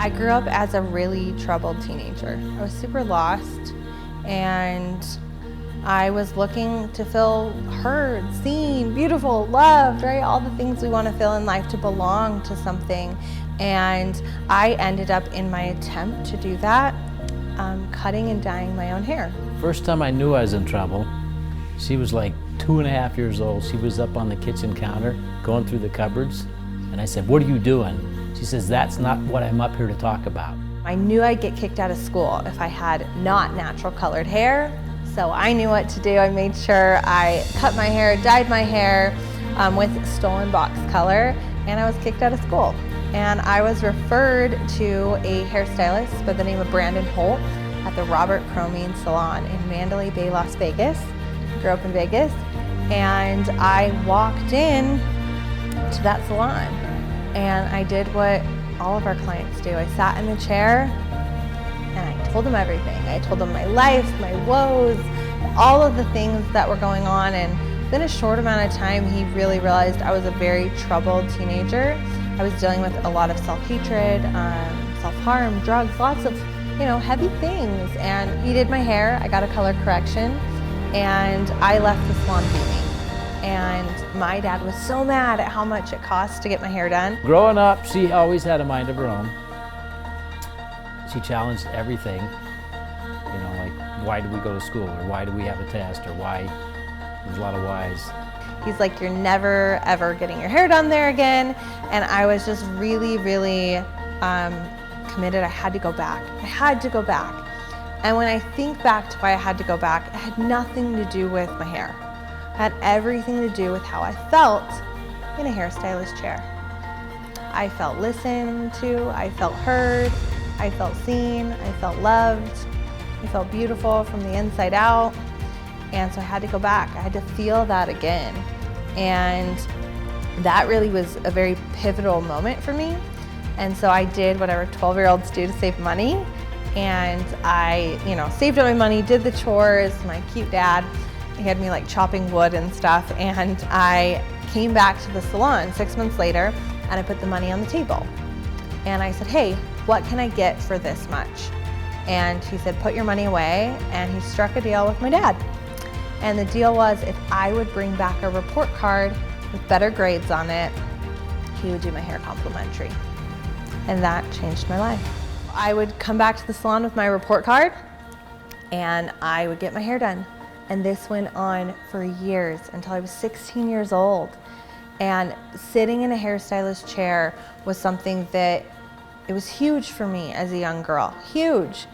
I grew up as a really troubled teenager. I was super lost, and I was looking to feel heard, seen, beautiful, loved, right? All the things we want to feel in life, to belong to something. And I ended up, in my attempt to do that, cutting and dyeing my own hair. First time I knew I was in trouble, she was like 2.5 years old. She was up on the kitchen counter going through the cupboards, and I said, "What are you doing?" She says, "That's not what I'm up here to talk about." I knew I'd get kicked out of school if I had not natural colored hair, so I knew what to do. I made sure I cut my hair, dyed my hair with stolen box color, and I was kicked out of school. And I was referred to a hairstylist by the name of Brandon Holt at the Robert Cromine Salon in Mandalay Bay, Las Vegas. I grew up in Vegas, and I walked in to that salon, and I did what all of our clients do. I sat in the chair and I told him everything. I told him my life, my woes, all of the things that were going on, and within a short amount of time he really realized I was a very troubled teenager. I was dealing with a lot of self-hatred, self-harm, drugs, lots of heavy things, and he did my hair. I got a color correction, and I left the salon beaming. And my dad was so mad at how much it cost to get my hair done. Growing up, she always had a mind of her own. She challenged everything. Like, why do we go to school? Or why do we have a test? Or why? There's a lot of whys. He's like, "You're never, ever getting your hair done there again." And I was just really, really committed. I had to go back. I had to go back. And when I think back to why I had to go back, it had nothing to do with my hair. It had everything to do with how I felt in a hairstylist chair. I felt listened to, I felt heard, I felt seen, I felt loved, I felt beautiful from the inside out. And so I had to go back. I had to feel that again. And that really was a very pivotal moment for me. And so I did whatever 12-year-olds do to save money. And I, saved up my money, did the chores. My cute dad, he had me like chopping wood and stuff. And I came back to the salon 6 months later, and I put the money on the table. And I said, "Hey, what can I get for this much?" And he said, "Put your money away." And he struck a deal with my dad. And the deal was, if I would bring back a report card with better grades on it, he would do my hair complimentary. And that changed my life. I would come back to the salon with my report card, and I would get my hair done. And this went on for years, until I was 16 years old. And sitting in a hairstylist chair was something that, it was huge for me as a young girl, huge.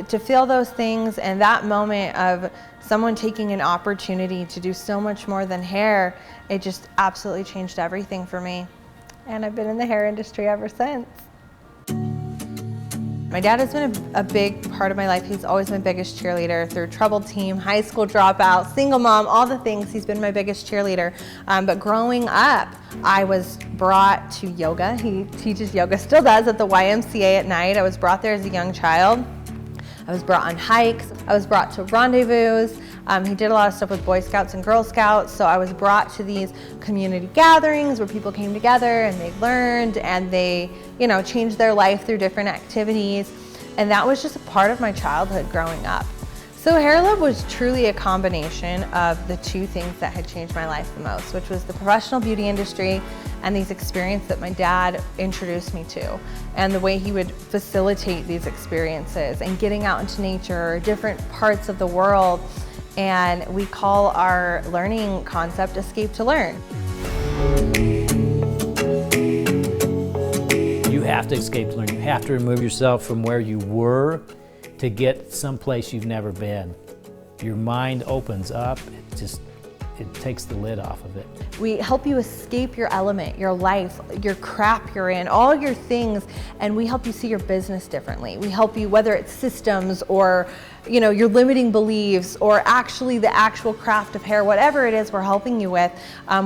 To feel those things, and that moment of someone taking an opportunity to do so much more than hair, it just absolutely changed everything for me. And I've been in the hair industry ever since. My dad has been a big part of my life. He's always my biggest cheerleader through troubled teen, high school dropout, single mom, all the things. He's been my biggest cheerleader. But growing up, I was brought to yoga. He teaches yoga, still does, at the YMCA at night. I was brought there as a young child. I was brought on hikes. I was brought to rendezvous. He did a lot of stuff with Boy Scouts and Girl Scouts, so I was brought to these community gatherings where people came together and they learned and they, changed their life through different activities. And that was just a part of my childhood growing up. So Hair Love was truly a combination of the two things that had changed my life the most, which was the professional beauty industry and these experiences that my dad introduced me to, and the way he would facilitate these experiences and getting out into nature, different parts of the world. And we call our learning concept Escape to Learn. You have to escape to learn. You have to remove yourself from where you were to get someplace you've never been. Your mind opens up, it takes the lid off of it. We help you escape your element, your life, your crap you're in, all your things, and we help you see your business differently. We help you, whether it's systems or your limiting beliefs or actually the actual craft of hair, whatever it is we're helping you with,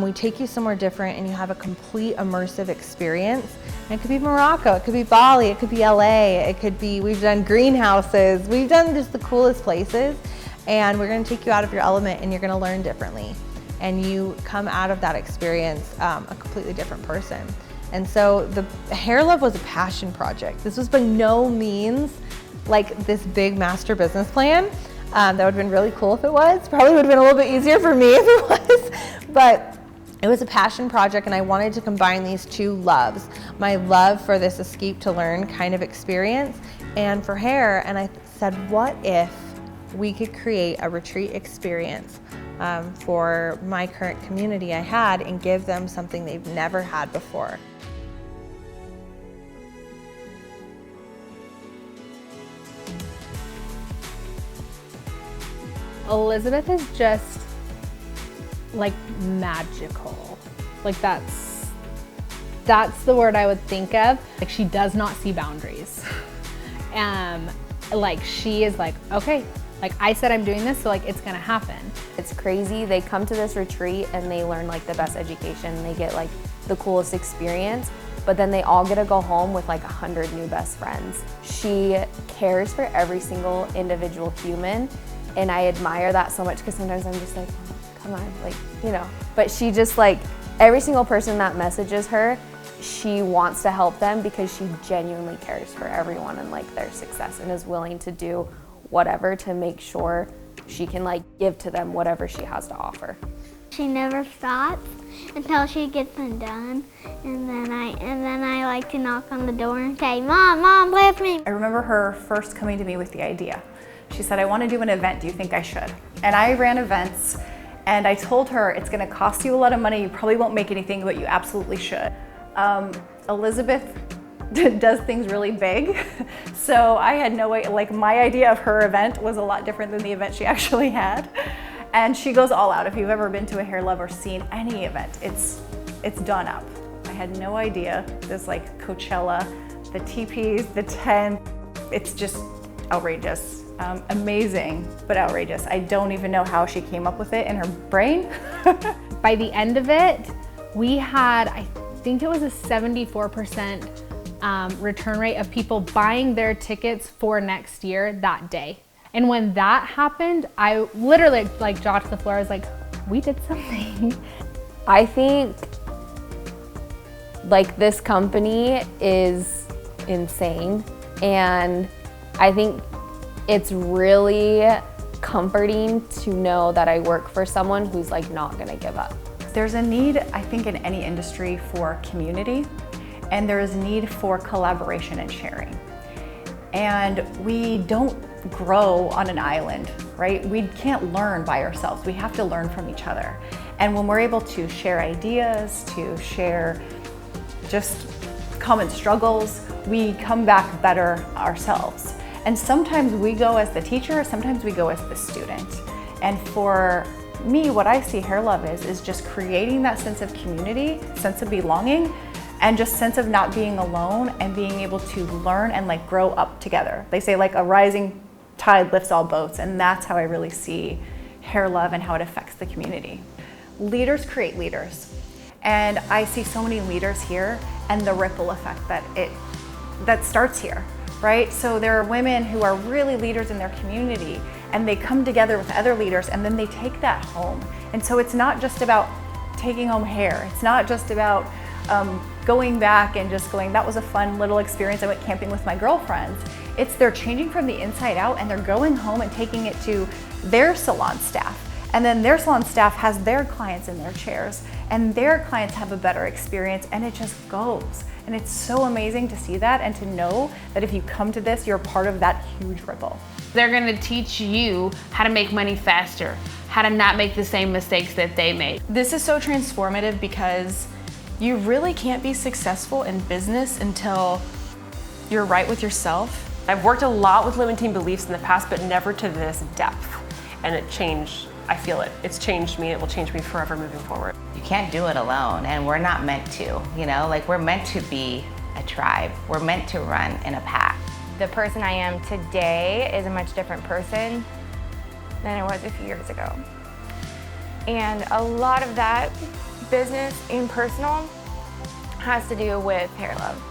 we take you somewhere different and you have a complete immersive experience. And it could be Morocco, it could be Bali, it could be LA, it could be, we've done greenhouses, we've done just the coolest places. And we're gonna take you out of your element and you're gonna learn differently. And you come out of that experience a completely different person. And so the Hair Love was a passion project. This was by no means like this big master business plan. That would have been really cool if it was. Probably would have been a little bit easier for me if it was. But it was a passion project, and I wanted to combine these two loves. My love for this escape to learn kind of experience and for hair. And I said, what if we could create a retreat experience for my current community I had and give them something they've never had before. Elizabeth is just like magical. Like that's the word I would think of. Like she does not see boundaries. Like she is like, okay, like I said I'm doing this, so like it's gonna happen. It's crazy. They come to this retreat and they learn like the best education. They get like the coolest experience, but then they all get to go home with like 100 new best friends. She cares for every single individual human, and I admire that so much because sometimes I'm just like, oh, come on, like, you know. But she just like, every single person that messages her, she wants to help them because she genuinely cares for everyone and like their success and is willing to do whatever to make sure she can like give to them whatever she has to offer. She never stops until she gets them done, and then I like to knock on the door and say, Mom, play with me. I remember her first coming to me with the idea. She said, I want to do an event, do you think I should? And I ran events, and I told her it's going to cost you a lot of money, you probably won't make anything, but you absolutely should. Elizabeth does things really big, so I had no way, like my idea of her event was a lot different than the event she actually had. And she goes all out. If you've ever been to a Hair Love or seen any event, it's done up. I had no idea. This like Coachella, the teepees, the tent, it's just outrageous. Amazing, but outrageous. I don't even know how she came up with it in her brain. By the end of it, we had, I think it was a 74% return rate of people buying their tickets for next year that day. And when that happened, I literally like dropped to the floor. I was like, we did something. I think like this company is insane, and I think it's really comforting to know that I work for someone who's like not gonna give up. There's a need, I think, in any industry for community, and there is a need for collaboration and sharing. And we don't grow on an island, right? We can't learn by ourselves. We have to learn from each other. And when we're able to share ideas, to share just common struggles, we come back better ourselves. And sometimes we go as the teacher, sometimes we go as the student. And for me, what I see Hair Love is just creating that sense of community, sense of belonging, and just sense of not being alone and being able to learn and like grow up together. They say like a rising tide lifts all boats, and that's how I really see Hair Love and how it affects the community. Leaders create leaders, and I see so many leaders here and the ripple effect that starts here, right? So there are women who are really leaders in their community, and they come together with other leaders, and then they take that home. And so it's not just about taking home hair. It's not just about going back and just going, that was a fun little experience, I went camping with my girlfriends. It's they're changing from the inside out, and they're going home and taking it to their salon staff. And then their salon staff has their clients in their chairs, and their clients have a better experience, and it just goes. And it's so amazing to see that and to know that if you come to this, you're part of that huge ripple. They're gonna teach you how to make money faster, how to not make the same mistakes that they made. This is so transformative because you really can't be successful in business until you're right with yourself. I've worked a lot with limiting beliefs in the past, but never to this depth. And it changed, I feel it. It's changed me, it will change me forever moving forward. You can't do it alone, and we're not meant to, you know? Like, we're meant to be a tribe. We're meant to run in a pack. The person I am today is a much different person than I was a few years ago. And a lot of that, business and personal, has to do with Hair Love.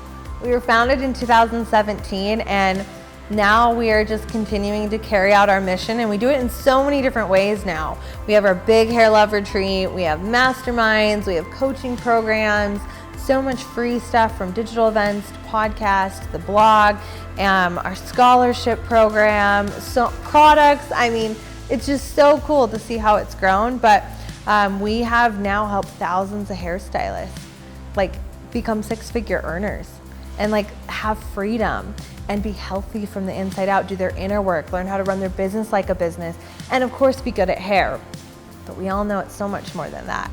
We were founded in 2017, and now we are just continuing to carry out our mission, and we do it in so many different ways now. We have our big Hair Love retreat, we have masterminds, we have coaching programs, So much free stuff, from digital events to podcasts, the blog, our scholarship program, so products. I mean, it's just so cool to see how it's grown. But we have now helped thousands of hairstylists like become six-figure earners and like have freedom and be healthy from the inside out, do their inner work, learn how to run their business like a business, and of course be good at hair. But we all know it's so much more than that.